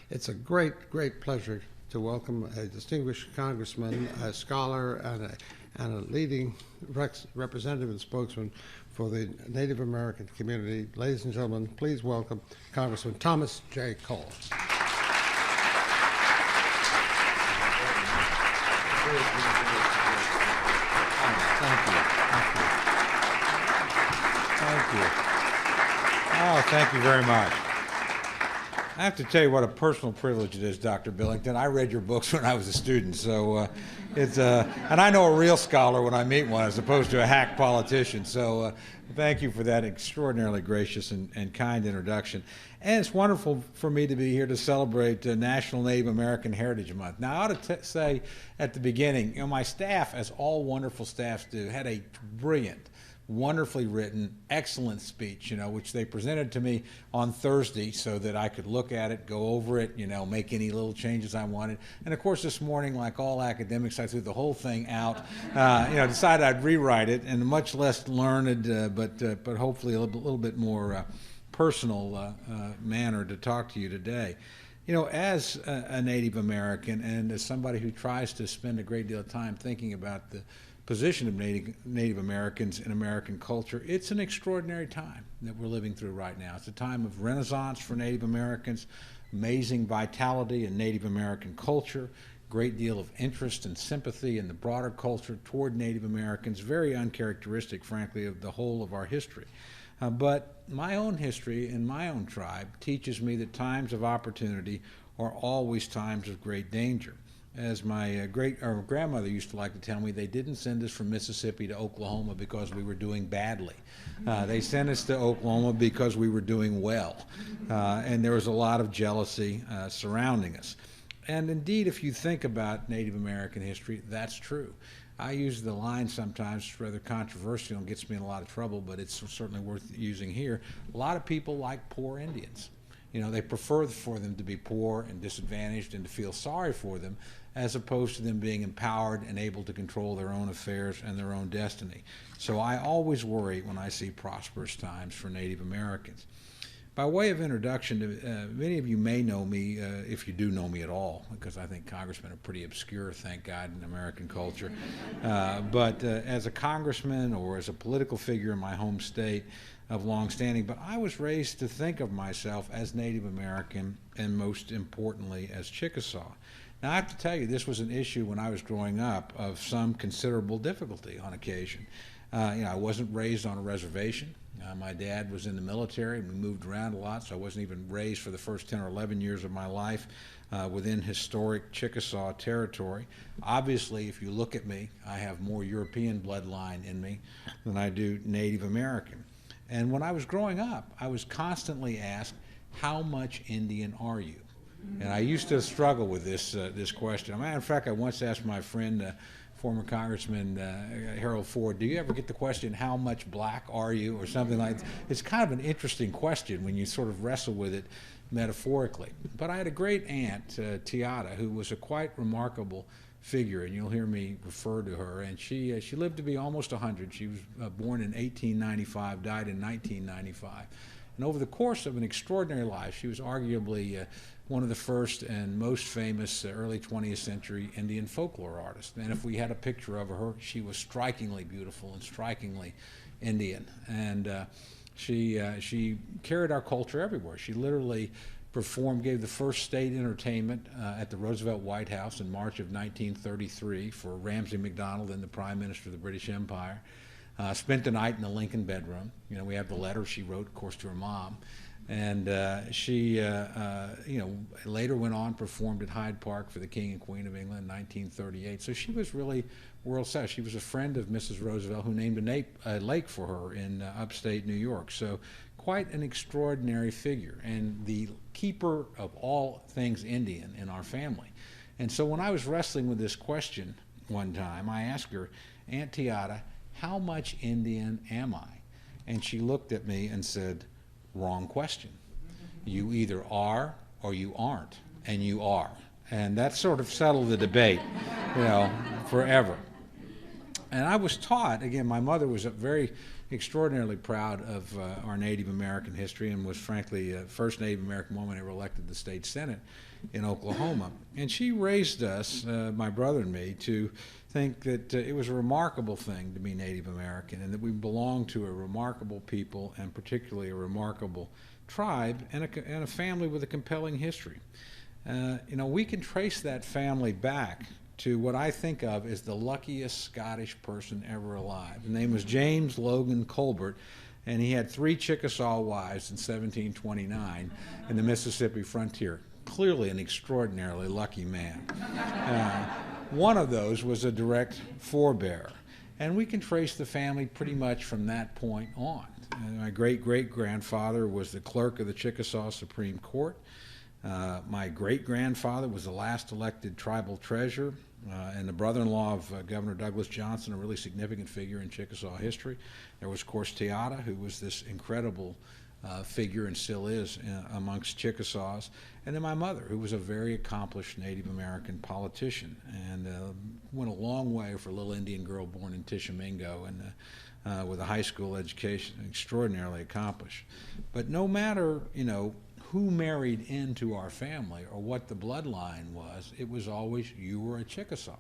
It's a great pleasure to welcome a distinguished congressman, a scholar, and a leading representative and spokesman for the Native American community. Ladies and gentlemen, please welcome Congressman Thomas J. Cole. Oh, thank you very much. I have to tell you what a personal privilege it is, Dr. Billington. I read your books when I was a student, so and I know a real scholar when I meet one as opposed to a hack politician, so thank you for that extraordinarily gracious and kind introduction. And it's wonderful for me to be here to celebrate National Native American Heritage Month. Now, I ought to say at the beginning, my staff, as all wonderful staffs do, had a brilliant, wonderfully written, excellent speech, which they presented to me on Thursday so that I could look at it, go over it, make any little changes I wanted. And of course, this morning, like all academics, I threw the whole thing out, decided I'd rewrite it in a much less learned, but hopefully a little bit more personal manner to talk to you today. As a Native American and as somebody who tries to spend a great deal of time thinking about the position of Native Americans in American culture, it's an extraordinary time that we're living through right now. It's a time of renaissance for Native Americans, amazing vitality in Native American culture, great deal of interest and sympathy in the broader culture toward Native Americans, very uncharacteristic, frankly, of the whole of our history. But my own history and my own tribe teaches me that times of opportunity are always times of great danger. As my grandmother used to like to tell me, they didn't send us from Mississippi to Oklahoma because we were doing badly. They sent us to Oklahoma because we were doing well. And there was a lot of jealousy surrounding us. And indeed, if you think about Native American history, that's true. I use the line sometimes, it's rather controversial and gets me in a lot of trouble, but it's certainly worth using here. A lot of people like poor Indians. They prefer for them to be poor and disadvantaged and to feel sorry for them, as opposed to them being empowered and able to control their own affairs and their own destiny. So I always worry when I see prosperous times for Native Americans. By way of introduction, many of you may know me, if you do know me at all, because I think congressmen are pretty obscure, thank God, in American culture. But as a congressman or as a political figure in my home state of long standing, but I was raised to think of myself as Native American and most importantly as Chickasaw. Now I have to tell you, this was an issue when I was growing up of some considerable difficulty on occasion. I wasn't raised on a reservation. My dad was in the military and we moved around a lot, so I wasn't even raised for the first 10 or 11 years of my life within historic Chickasaw territory. Obviously, if you look at me, I have more European bloodline in me than I do Native American. And when I was growing up, I was constantly asked, how much Indian are you? And I used to struggle with this question. In fact, I once asked my friend, former Congressman Harold Ford, do you ever get the question, how much black are you, or something like that? It's kind of an interesting question when you sort of wrestle with it metaphorically. But I had a great aunt, Tiata, who was a quite remarkable figure, and you'll hear me refer to her. And she lived to be almost 100. She was born in 1895, died in 1995. And over the course of an extraordinary life, she was arguably one of the first and most famous early 20th century Indian folklore artists. And if we had a picture of her, she was strikingly beautiful and strikingly Indian. And she carried our culture everywhere. She literally gave the first state entertainment at the Roosevelt White House in March of 1933 for Ramsay MacDonald, then the Prime Minister of the British Empire. Spent the night in the Lincoln bedroom. We have the letter she wrote, of course, to her mom. And she, later went on, performed at Hyde Park for the King and Queen of England in 1938. So she was really world set. She was a friend of Mrs. Roosevelt, who named a lake for her in upstate New York. So quite an extraordinary figure, and the keeper of all things Indian in our family. And so when I was wrestling with this question one time, I asked her, Aunt Tiata, how much Indian am I? And she looked at me and said, wrong question. You either are or you aren't, and you are. And that sort of settled the debate, forever. And I was taught, again, my mother was very extraordinarily proud of our Native American history and was frankly first Native American woman ever elected to the state Senate in Oklahoma. And she raised us, my brother and me, to think that it was a remarkable thing to be Native American and that we belonged to a remarkable people and particularly a remarkable tribe and a family with a compelling history. You know, we can trace that family back to what I think of as the luckiest Scottish person ever alive. His name was James Logan Colbert, and he had 3 Chickasaw wives in 1729 in the Mississippi frontier. Clearly an extraordinarily lucky man. One of those was a direct forebear, and we can trace the family pretty much from that point on. My great-great-grandfather was the clerk of the Chickasaw Supreme Court. My great-grandfather was the last elected tribal treasurer and the brother-in-law of Governor Douglas Johnson, a really significant figure in Chickasaw history. There was, of course, Teata, who was this incredible figure and still is amongst Chickasaws. And then my mother, who was a very accomplished Native American politician and went a long way for a little Indian girl born in Tishomingo and with a high school education, extraordinarily accomplished. But no matter, you know, who married into our family or what the bloodline was, it was always, you were a Chickasaw.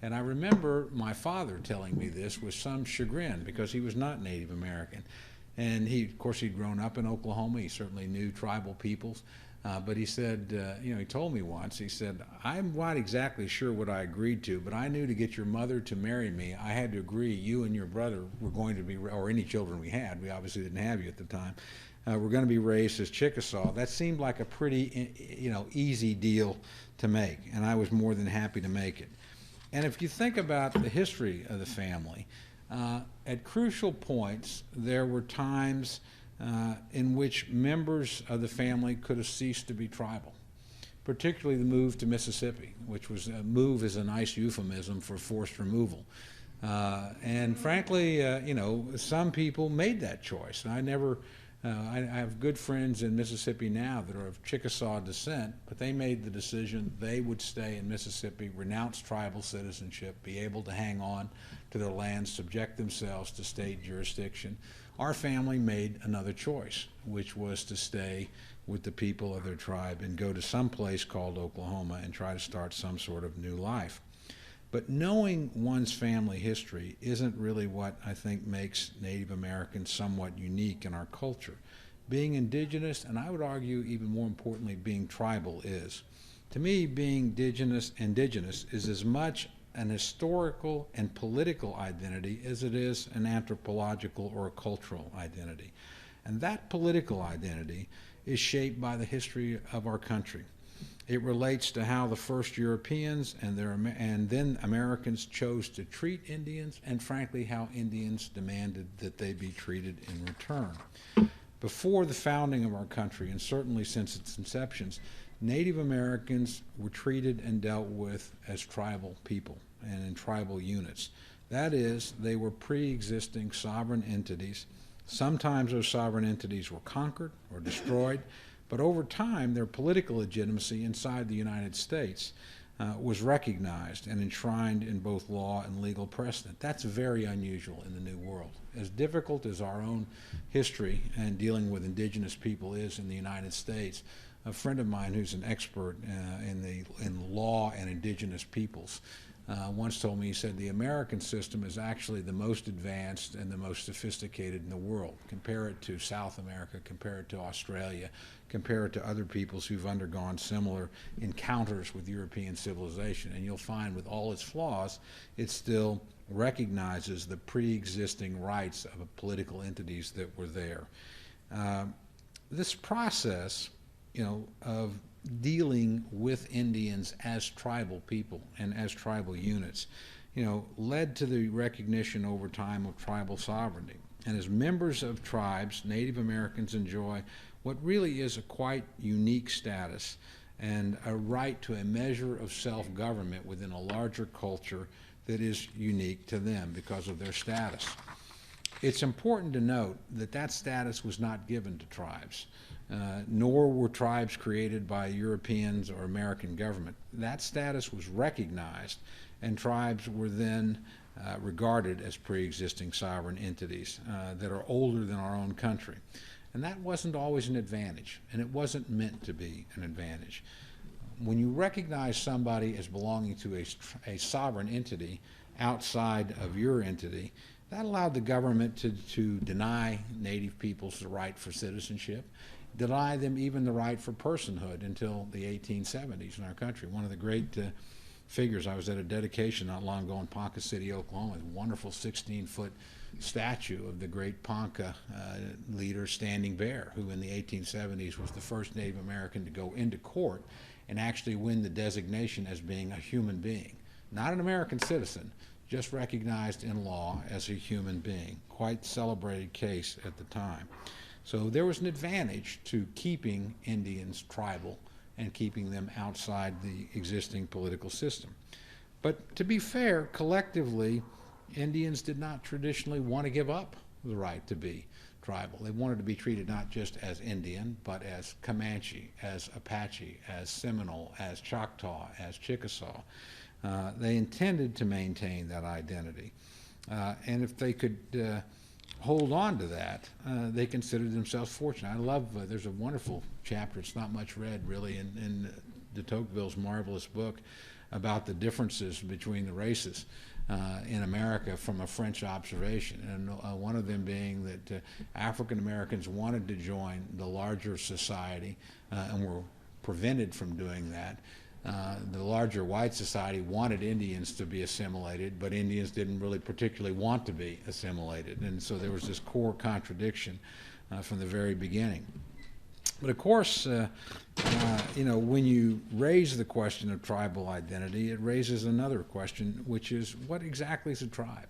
And I remember my father telling me this with some chagrin because he was not Native American. And he, of course, he'd grown up in Oklahoma. He certainly knew tribal peoples. But he said, you know, he told me once, he said, I'm not exactly sure what I agreed to, but I knew to get your mother to marry me, I had to agree you and your brother were going to be, or any children we had, we obviously didn't have you at the time, were going to be raised as Chickasaw. That seemed like a pretty, you know, easy deal to make, and I was more than happy to make it. And if you think about the history of the family, at crucial points, there were times in which members of the family could have ceased to be tribal, particularly the move to Mississippi, which was, move is a nice euphemism for forced removal. And frankly, you know, some people made that choice. I have good friends in Mississippi now that are of Chickasaw descent, but they made the decision they would stay in Mississippi, renounce tribal citizenship, be able to hang on to their land, subject themselves to state jurisdiction. Our family made another choice, which was to stay with the people of their tribe and go to some place called Oklahoma and try to start some sort of new life. But knowing one's family history isn't really what I think makes Native Americans somewhat unique in our culture. Being indigenous, and I would argue even more importantly, being tribal is. To me, being indigenous is as much an historical and political identity as it is an anthropological or a cultural identity. And that political identity is shaped by the history of our country. It relates to how the first Europeans and then Americans chose to treat Indians, and frankly how Indians demanded that they be treated in return. Before the founding of our country, and certainly since its inceptions, Native Americans were treated and dealt with as tribal people and in tribal units. That is, they were pre-existing sovereign entities. Sometimes those sovereign entities were conquered or destroyed, but over time, their political legitimacy inside the United States was recognized and enshrined in both law and legal precedent. That's very unusual in the New World. As difficult as our own history and dealing with indigenous people is in the United States, a friend of mine who's an expert in law and indigenous peoples once told me, he said, the American system is actually the most advanced and the most sophisticated in the world. Compare it to South America, compare it to Australia, compare it to other peoples who've undergone similar encounters with European civilization, and you'll find with all its flaws, it still recognizes the pre-existing rights of political entities that were there. This process, you know, of dealing with Indians as tribal people and as tribal units, you know, led to the recognition over time of tribal sovereignty. And as members of tribes, Native Americans enjoy what really is a quite unique status and a right to a measure of self-government within a larger culture that is unique to them because of their status. It's important to note that that status was not given to tribes. Nor were tribes created by Europeans or American government. That status was recognized, and tribes were then regarded as pre-existing sovereign entities that are older than our own country. And that wasn't always an advantage, and it wasn't meant to be an advantage. When you recognize somebody as belonging to a sovereign entity outside of your entity, that allowed the government to deny Native peoples the right for citizenship, deny them even the right for personhood until the 1870s in our country. One of the great figures, I was at a dedication not long ago in Ponca City, Oklahoma, a wonderful 16-foot statue of the great Ponca leader Standing Bear, who in the 1870s was the first Native American to go into court and actually win the designation as being a human being. Not an American citizen, just recognized in law as a human being. Quite celebrated case at the time. So there was an advantage to keeping Indians tribal and keeping them outside the existing political system. But to be fair, collectively, Indians did not traditionally want to give up the right to be tribal. They wanted to be treated not just as Indian, but as Comanche, as Apache, as Seminole, as Choctaw, as Chickasaw. They intended to maintain that identity. And if they could hold on to that, they considered themselves fortunate. I love, there's a wonderful chapter, it's not much read really, in de Tocqueville's marvelous book about the differences between the races in America from a French observation. And one of them being that African Americans wanted to join the larger society and were prevented from doing that. The larger white society wanted Indians to be assimilated, but Indians didn't really particularly want to be assimilated. And so there was this core contradiction from the very beginning. But of course, when you raise the question of tribal identity, it raises another question, which is what exactly is a tribe?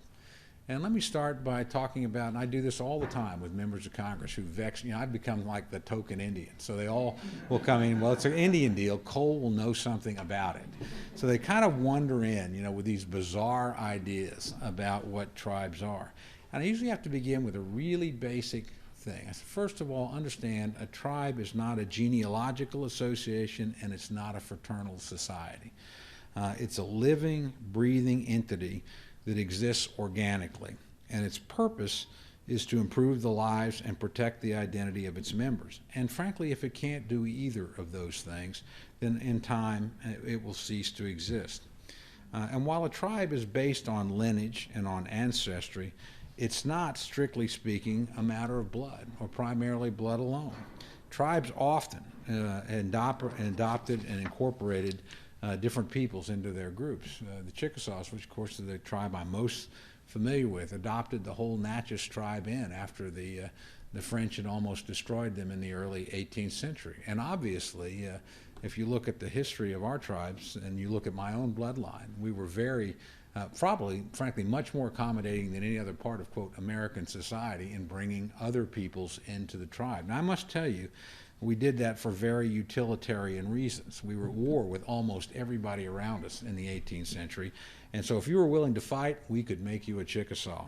And let me start by talking about, and I do this all the time with members of Congress who vex, I've become like the token Indian. So they all will come in, well, it's an Indian deal, Cole will know something about it. So they kind of wander in, with these bizarre ideas about what tribes are. And I usually have to begin with a really basic thing. First of all, understand a tribe is not a genealogical association and it's not a fraternal society. It's a living, breathing entity that exists organically, and its purpose is to improve the lives and protect the identity of its members. And frankly, if it can't do either of those things, then in time it will cease to exist. And while a tribe is based on lineage and on ancestry, it's not, strictly speaking, a matter of blood, or primarily blood alone. Tribes often adopted and incorporated different peoples into their groups. The Chickasaws, which of course is the tribe I'm most familiar with, adopted the whole Natchez tribe in after the French had almost destroyed them in the early 18th century. And obviously, if you look at the history of our tribes and you look at my own bloodline, we were very, probably, frankly, much more accommodating than any other part of, quote, American society in bringing other peoples into the tribe. Now, I must tell you, we did that for very utilitarian reasons. We were at war with almost everybody around us in the 18th century. And so if you were willing to fight, we could make you a Chickasaw.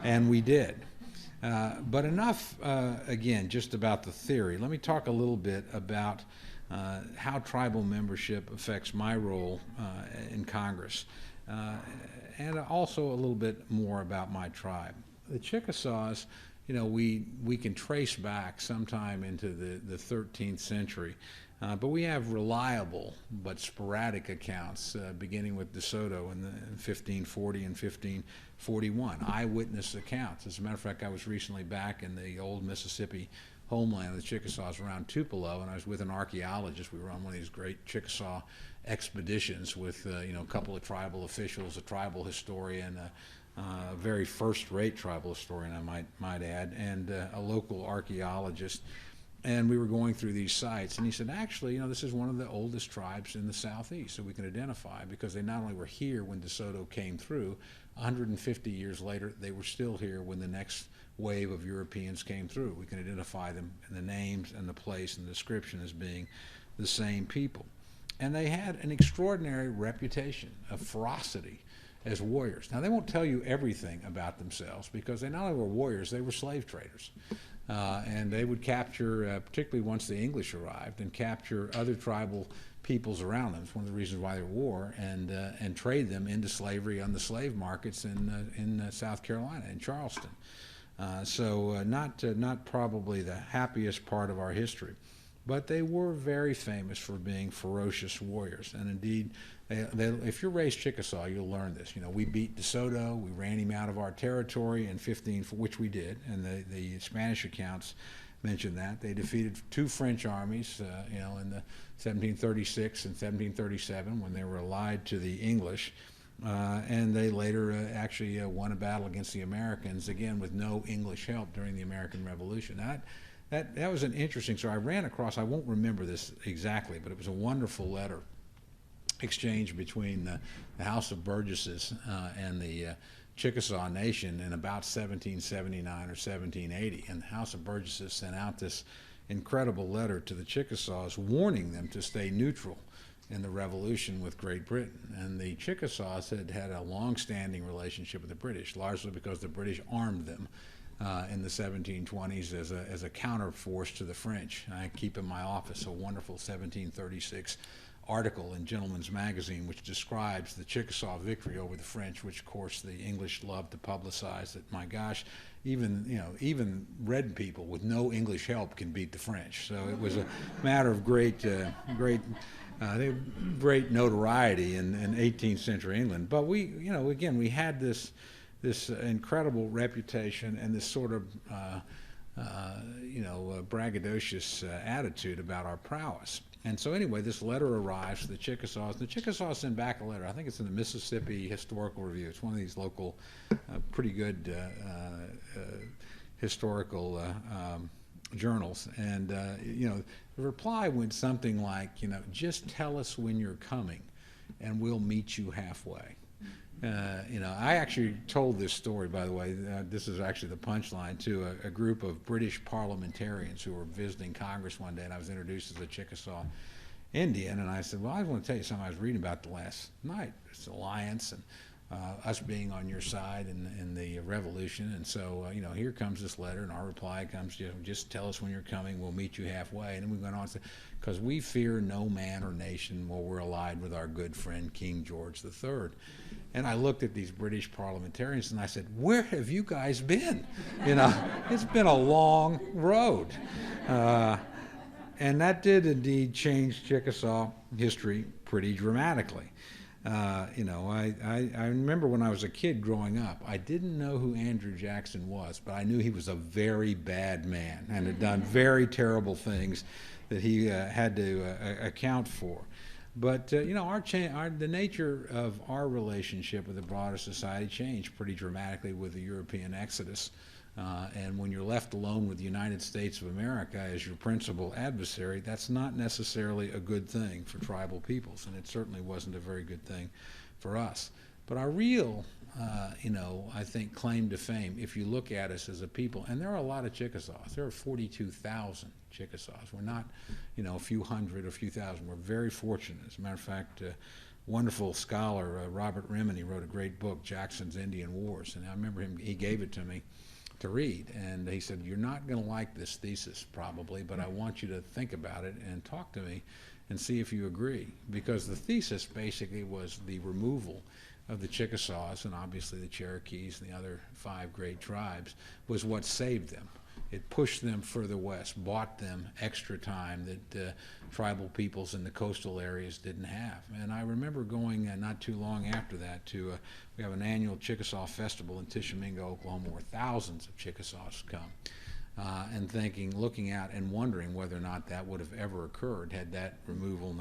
And we did. But enough, again, just about the theory. Let me talk a little bit about how tribal membership affects my role in Congress. And also a little bit more about my tribe. The Chickasaws, we can trace back sometime into the 13th century, but we have reliable but sporadic accounts beginning with DeSoto in 1540 and 1541, eyewitness accounts. As a matter of fact, I was recently back in the old Mississippi homeland of the Chickasaws around Tupelo, and I was with an archaeologist. We were on one of these great Chickasaw expeditions with a couple of tribal officials, a tribal historian, a very first-rate tribal historian, I might add, and a local archaeologist. And we were going through these sites, and he said, actually, this is one of the oldest tribes in the southeast that we can identify, because they not only were here when DeSoto came through, 150 years later, they were still here when the next wave of Europeans came through. We can identify them in the names and the place and the description as being the same people. And they had an extraordinary reputation of ferocity as warriors. Now, they won't tell you everything about themselves because they not only were warriors, they were slave traders. And they would capture, particularly once the English arrived, and capture other tribal peoples around them. It's one of the reasons why they war, and trade them into slavery on the slave markets in South Carolina, in Charleston. So not probably the happiest part of our history. But they were very famous for being ferocious warriors. And indeed, if you're raised Chickasaw, you'll learn this. You know, we beat DeSoto, we ran him out of our territory in 15, which we did, and the Spanish accounts mention that. They defeated 2 French armies, you know, in the 1736 and 1737 when they were allied to the English. And they later actually won a battle against the Americans, again with no English help during the American Revolution. That was an interesting story. I ran across, I won't remember this exactly, but it was a wonderful letter exchange between the House of Burgesses and the Chickasaw Nation in about 1779 or 1780. And the House of Burgesses sent out this incredible letter to the Chickasaws warning them to stay neutral in the revolution with Great Britain. And the Chickasaws had a long-standing relationship with the British, largely because the British armed them in the 1720s as a counterforce to the French. I keep in my office a wonderful 1736 article in Gentleman's Magazine which describes the Chickasaw victory over the French, which of course the English loved to publicize. That, my gosh, even red people with no English help can beat the French. So it was a matter of great notoriety in 18th century England. But we had this incredible reputation and this sort of braggadocious attitude about our prowess. And so anyway, this letter arrives to the Chickasaws. The Chickasaws send back a letter. I think it's in the Mississippi Historical Review. It's one of these local, pretty good historical journals. And the reply went something like, just tell us when you're coming, and we'll meet you halfway. I actually told this story, by the way. This is actually the punchline to a group of British parliamentarians who were visiting Congress one day, and I was introduced as a Chickasaw Indian, and I said, well, I want to tell you something I was reading about the last night. It's alliance and us being on your side in the revolution, and so, here comes this letter, and our reply comes, just tell us when you're coming, we'll meet you halfway. And then we went on and said, because we fear no man or nation while we're allied with our good friend King George III. And I looked at these British parliamentarians and I said, where have you guys been? It's been a long road. And that did indeed change Chickasaw history pretty dramatically. I remember when I was a kid growing up, I didn't know who Andrew Jackson was, but I knew he was a very bad man and had done very terrible things that he had to account for. But the nature of our relationship with the broader society changed pretty dramatically with the European exodus. And when you're left alone with the United States of America as your principal adversary, that's not necessarily a good thing for tribal peoples, and it certainly wasn't a very good thing for us. But our real, I think, claim to fame, if you look at us as a people, and there are a lot of Chickasaws. There are 42,000 Chickasaws. We're not, a few hundred or a few thousand. We're very fortunate. As a matter of fact, wonderful scholar, Robert Remini, wrote a great book, Jackson's Indian Wars. And I remember he gave it to me to read. And he said, you're not going to like this thesis probably, but I want you to think about it and talk to me and see if you agree. Because the thesis basically was the removal of the Chickasaws and obviously the Cherokees and the other 5 great tribes was what saved them. It pushed them further west, bought them extra time that tribal peoples in the coastal areas didn't have. And I remember going not too long after that to, we have an annual Chickasaw Festival in Tishomingo, Oklahoma, where thousands of Chickasaws come. And looking out and wondering whether or not that would have ever occurred had that removal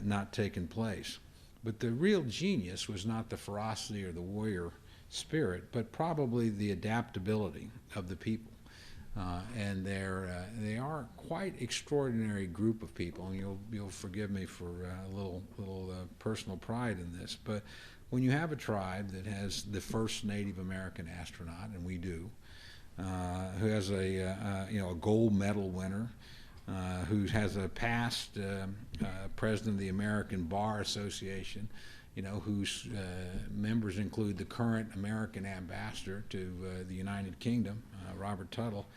not taken place. But the real genius was not the ferocity or the warrior spirit, but probably the adaptability of the people. And they are quite extraordinary group of people, and you'll forgive me for a little personal pride in this, but when you have a tribe that has the first Native American astronaut, and we do, who has a gold medal winner, who has a past president of the American Bar Association, whose members include the current American ambassador to the United Kingdom, Robert Tuttle.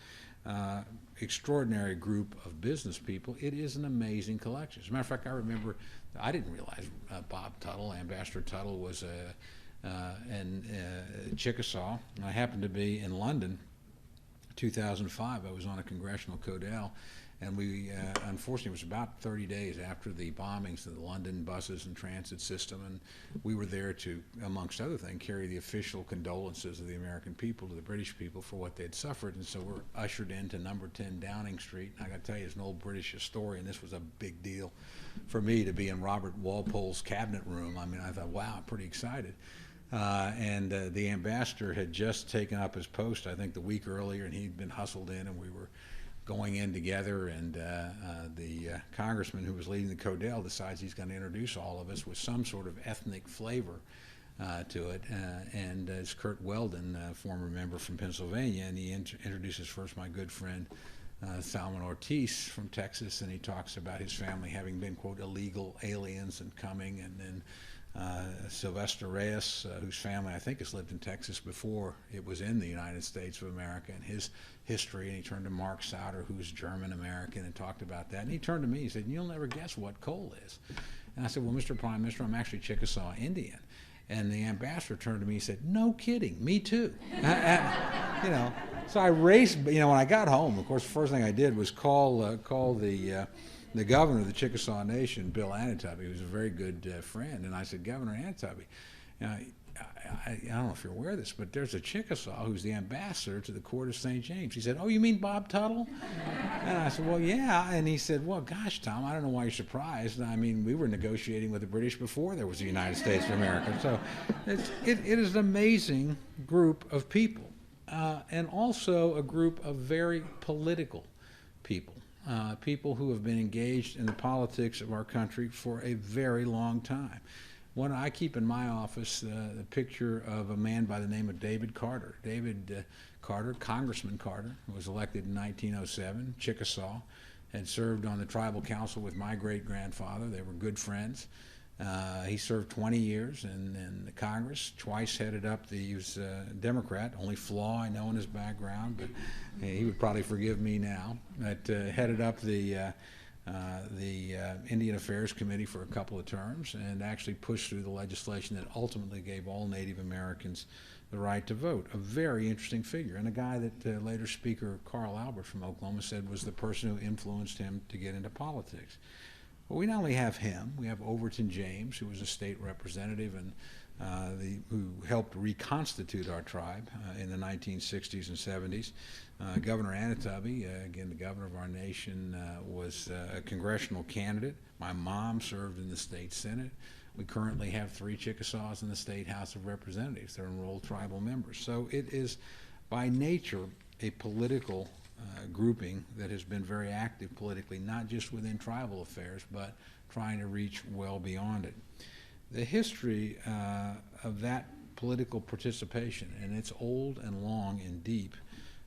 Extraordinary group of business people. It is an amazing collection. As a matter of fact, I didn't realize Bob Tuttle, Ambassador Tuttle, was in Chickasaw. I happened to be in London 2005. I was on a congressional codel, and we, unfortunately, it was about 30 days after the bombings of the London buses and transit system, and we were there to, amongst other things, carry the official condolences of the American people to the British people for what they'd suffered. And so we're ushered into number 10 Downing Street. And I got to tell you, as an old British historian, this was a big deal for me to be in Robert Walpole's cabinet room. I mean, I thought, wow, I'm pretty excited. And the ambassador had just taken up his post, I think, the week earlier, and he'd been hustled in, and we were going in together, and the congressman who was leading the codel decides he's going to introduce all of us with some sort of ethnic flavor to it, and it's Kurt Weldon, former member from Pennsylvania, and he introduces first my good friend Salman Ortiz from Texas, and he talks about his family having been, quote, illegal aliens and coming, and then Sylvester Reyes, whose family I think has lived in Texas before it was in the United States of America, and his history. And he turned to Mark Sauter, who's German-American, and talked about that. And he turned to me, he said, "You'll never guess what coal is." And I said, "Well, Mr. Prime Minister, I'm actually Chickasaw Indian." And the ambassador turned to me and said, "No kidding, me too." So I raced, when I got home, of course, the first thing I did was call the governor of the Chickasaw Nation, Bill Anatubby, who's a very good friend, and I said, "Governor Anatubby, I don't know if you're aware of this, but there's a Chickasaw who's the ambassador to the court of St. James." He said, "Oh, you mean Bob Tuttle?" And I said, "Well, yeah." And he said, "Well, gosh, Tom, I don't know why you're surprised. I mean, we were negotiating with the British before there was the United States of America." So it is an amazing group of people, and also a group of very political people. People who have been engaged in the politics of our country for a very long time. I keep in my office the picture of a man by the name of David Carter. David Carter, Congressman Carter, was elected in 1907, Chickasaw, had served on the tribal council with my great-grandfather. They were good friends. He served 20 years in the Congress, twice headed up he was a Democrat, only flaw I know in his background, but he would probably forgive me now, but headed up the Indian Affairs Committee for a couple of terms and actually pushed through the legislation that ultimately gave all Native Americans the right to vote. A very interesting figure, and a guy that later Speaker Carl Albert from Oklahoma said was the person who influenced him to get into politics. Well, we not only have him, we have Overton James, who was a state representative and who helped reconstitute our tribe in the 1960s and 70s. Governor Anatubby, again, the governor of our nation, was a congressional candidate. My mom served in the state senate. We currently have 3 Chickasaws in the state House of Representatives. They're enrolled tribal members. So it is, by nature, a political grouping that has been very active politically, not just within tribal affairs, but trying to reach well beyond it. The history of that political participation, and it's old and long and deep,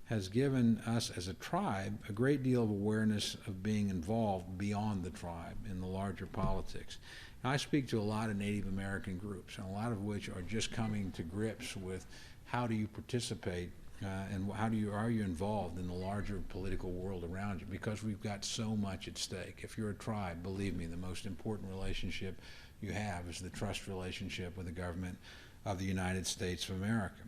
has given us as a tribe a great deal of awareness of being involved beyond the tribe in the larger politics. Now, I speak to a lot of Native American groups, and a lot of which are just coming to grips with how do you participate and are you involved in the larger political world around you, because we've got so much at stake. If you're a tribe, believe me, the most important relationship you have is the trust relationship with the government of the United States of America.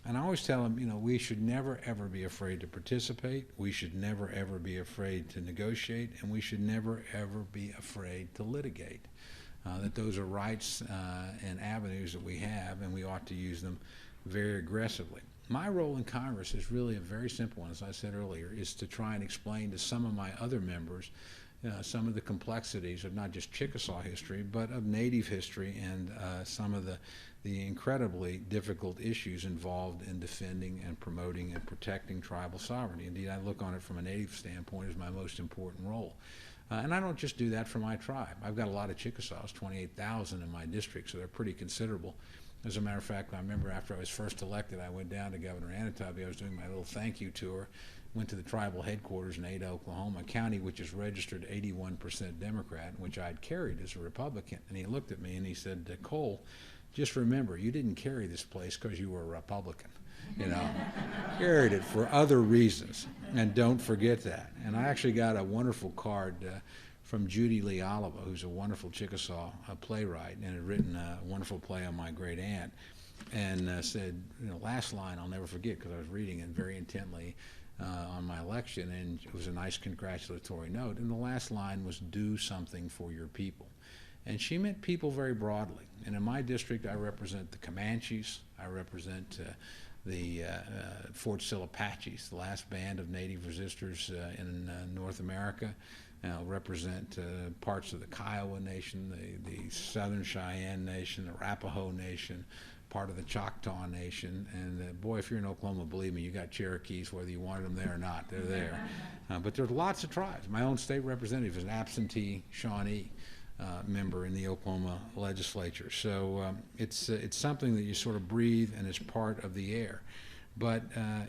And I always tell them, we should never, ever be afraid to participate. We should never, ever be afraid to negotiate. And we should never, ever be afraid to litigate. That those are rights and avenues that we have, and we ought to use them very aggressively. My role in Congress is really a very simple one, as I said earlier, is to try and explain to some of my other members some of the complexities of not just Chickasaw history, but of Native history and some of the incredibly difficult issues involved in defending and promoting and protecting tribal sovereignty. Indeed, I look on it from a Native standpoint as my most important role. And I don't just do that for my tribe. I've got a lot of Chickasaws, 28,000 in my district, so they're pretty considerable. As a matter of fact, I remember after I was first elected, I went down to Governor Anatubby. I was doing my little thank you tour, went to the tribal headquarters in Ada, Oklahoma, a county which is registered 81% Democrat, which I'd carried as a Republican. And he looked at me and he said, Cole, just remember, you didn't carry this place because you were a Republican. You know, carried it for other reasons, and don't forget that. And I actually got a wonderful card from Judy Lee Oliver, who's a wonderful Chickasaw playwright, and had written a wonderful play on my great aunt, and said, you know, last line I'll never forget because I was reading it very intently on my election, and it was a nice congratulatory note, and the last line was, do something for your people. And she meant people very broadly. And in my district, I represent the Comanches, I represent the Fort Sill Apaches, the last band of native resistors in North America. Represent parts of the Kiowa Nation, the Southern Cheyenne Nation, the Arapaho Nation, part of the Choctaw Nation. And boy, if you're in Oklahoma, believe me, you got Cherokees, whether you wanted them there or not, they're there. But there's lots of tribes. My own state representative is an absentee Shawnee member in the Oklahoma legislature. So it's something that you sort of breathe and it's part of the air. But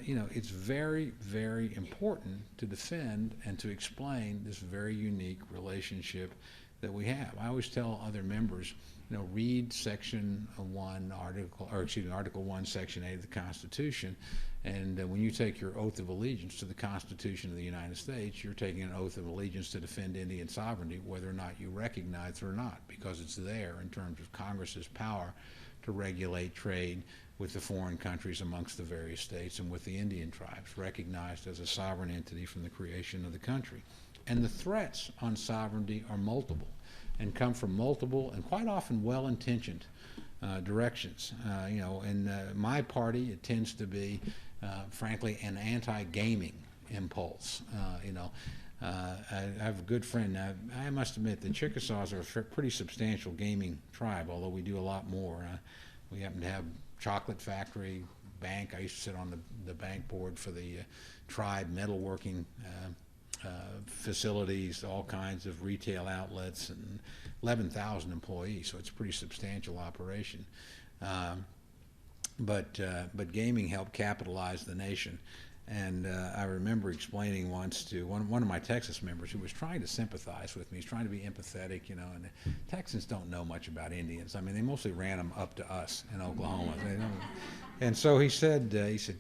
you know, it's very, very important to defend and to explain this very unique relationship that we have. I always tell other members, you know, read Section 1, Article 1, Section 8 of the Constitution, and when you take your oath of allegiance to the Constitution of the United States, you're taking an oath of allegiance to defend Indian sovereignty, whether or not you recognize it or not, because it's there in terms of Congress's power to regulate trade with the foreign countries amongst the various states and with the Indian tribes, recognized as a sovereign entity from the creation of the country. And the threats on sovereignty are multiple and come from multiple and quite often well-intentioned directions. You know, in my party, it tends to be, frankly, an anti-gaming impulse. You know, I have a good friend. Now, I must admit the Chickasaws are a pretty substantial gaming tribe, although we do a lot more. We happen to have chocolate factory, bank. I used to sit on the bank board for the tribe, metalworking facilities, all kinds of retail outlets, and 11,000 employees, so it's a pretty substantial operation. But gaming helped capitalize the nation. And I remember explaining once to one of my Texas members who was trying to sympathize with me. He's trying to be empathetic, you know, and Texans don't know much about Indians. I mean, they mostly ran them up to us in Oklahoma. They don't. And so he said,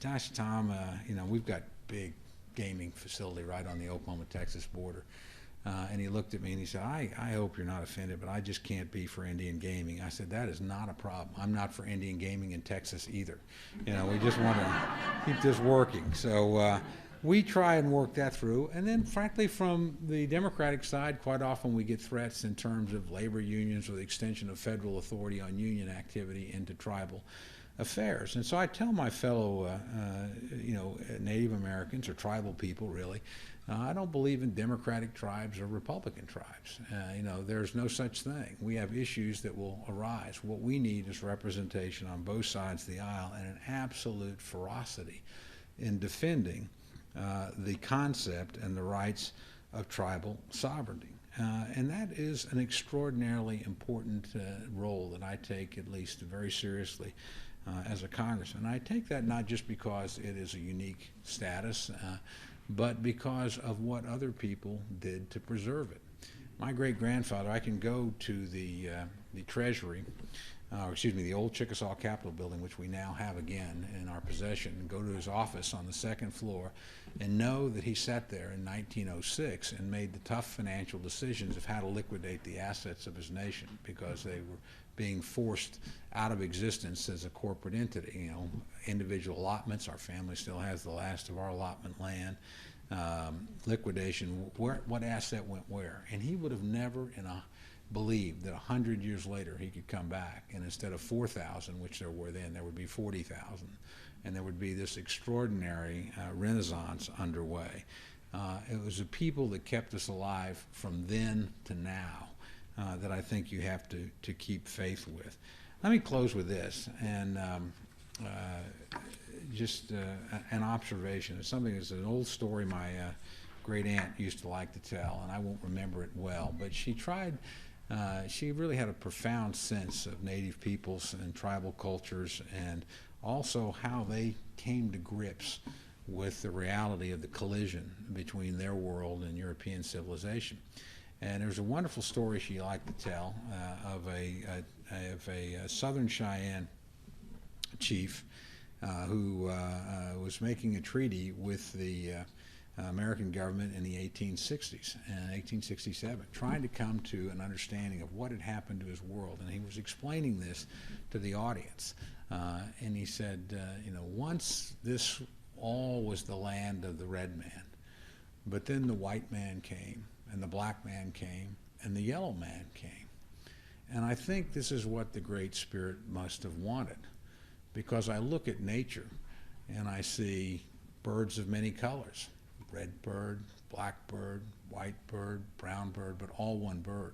gosh, Tom, you know, we've got big gaming facility right on the Oklahoma-Texas border. And he looked at me and he said, I hope you're not offended, but I just can't be for Indian gaming. I said, that is not a problem. I'm not for Indian gaming in Texas either. You know, we just want to keep this working. So we try and work that through. And then, frankly, from the Democratic side, quite often we get threats in terms of labor unions or the extension of federal authority on union activity into tribal affairs. And so I tell my fellow, you know, Native Americans or tribal people, really, I don't believe in Democratic tribes or Republican tribes. You know, there's no such thing. We have issues that will arise. What we need is representation on both sides of the aisle and an absolute ferocity in defending the concept and the rights of tribal sovereignty. And that is an extraordinarily important role that I take, at least very seriously, as a congressman. I take that not just because it is a unique status, but because of what other people did to preserve it. My great-grandfather, I can go to the Treasury, the old Chickasaw Capitol building, which we now have again in our possession, and go to his office on the second floor and know that he sat there in 1906 and made the tough financial decisions of how to liquidate the assets of his nation because they were being forced out of existence as a corporate entity. You know, individual allotments, our family still has the last of our allotment land, liquidation, what asset went where. And he would have never believed that 100 years later he could come back and instead of 4,000, which there were then, there would be 40,000. And there would be this extraordinary renaissance underway. It was the people that kept us alive from then to now that I think you have to keep faith with. Let me close with this, and just an observation. It's something that's an old story my great aunt used to like to tell, and I won't remember it well, but she tried, she really had a profound sense of Native peoples and tribal cultures and also how they came to grips with the reality of the collision between their world and European civilization. And there's a wonderful story she liked to tell of a Southern Cheyenne chief who was making a treaty with the American government in the 1860s and 1867, trying to come to an understanding of what had happened to his world. And he was explaining this to the audience. And he said, once this all was the land of the red man, but then the white man came, and the black man came, and the yellow man came. And I think this is what the Great Spirit must have wanted, because I look at nature and I see birds of many colors, red bird, black bird, white bird, brown bird, but all one bird.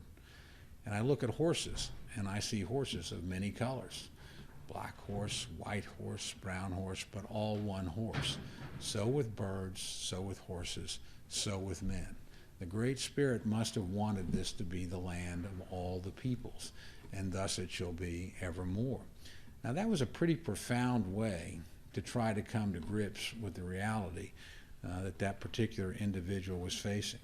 And I look at horses and I see horses of many colors, black horse, white horse, brown horse, but all one horse. So with birds, so with horses, so with men. The Great Spirit must have wanted this to be the land of all the peoples, and thus it shall be evermore. Now that was a pretty profound way to try to come to grips with the reality that particular individual was facing.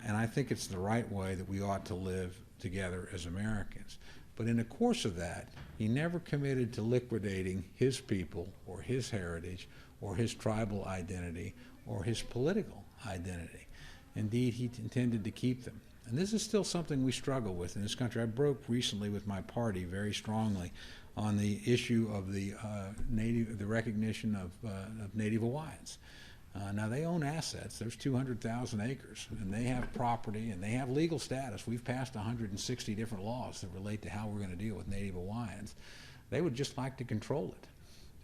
And I think it's the right way that we ought to live together as Americans. But in the course of that, he never committed to liquidating his people or his heritage or his tribal identity or his political identity. Indeed, he intended to keep them. And this is still something we struggle with in this country. I broke recently with my party very strongly on the issue of the recognition of Native Hawaiians. Now they own assets. There's 200,000 acres, and they have property, and they have legal status. We've passed 160 different laws that relate to how we're going to deal with Native Hawaiians. They would just like to control it.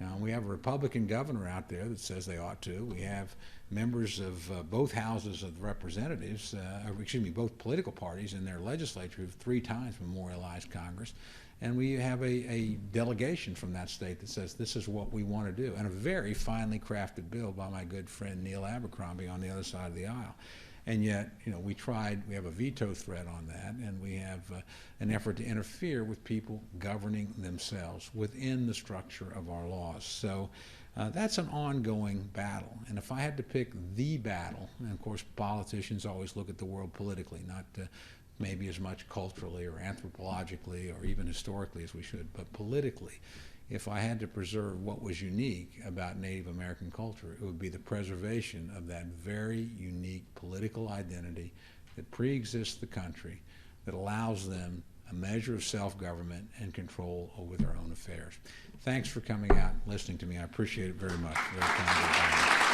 Now, we have a Republican governor out there that says they ought to. We have members of both houses of representatives, both political parties in their legislature who've 3 times memorialized Congress. And we have a delegation from that state that says this is what we want to do. And a very finely crafted bill by my good friend Neil Abercrombie on the other side of the aisle. And yet, we have a veto threat on that, and we have an effort to interfere with people governing themselves within the structure of our laws. So that's an ongoing battle. And if I had to pick the battle, and of course politicians always look at the world politically, not maybe as much culturally or anthropologically or even historically as we should, but politically, if I had to preserve what was unique about Native American culture, it would be the preservation of that very unique political identity that pre-exists the country, that allows them a measure of self-government and control over their own affairs. Thanks for coming out and listening to me. I appreciate it very much. Very kind of you.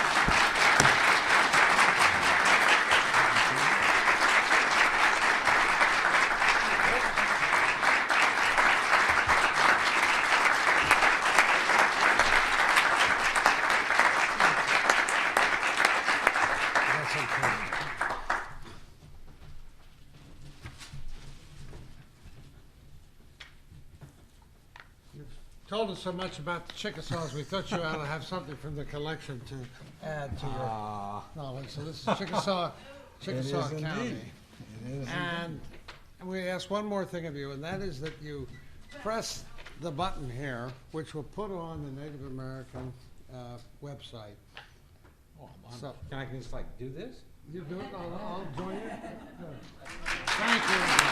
Told us so much about the Chickasaws, we thought you ought to have something from the collection to add to your knowledge. So this is Chickasaw County. And we ask one more thing of you, and that is that you press the button here, which will put on the Native American website. Oh, So, can I just do this? you do it? I'll join you. Good. Thank you.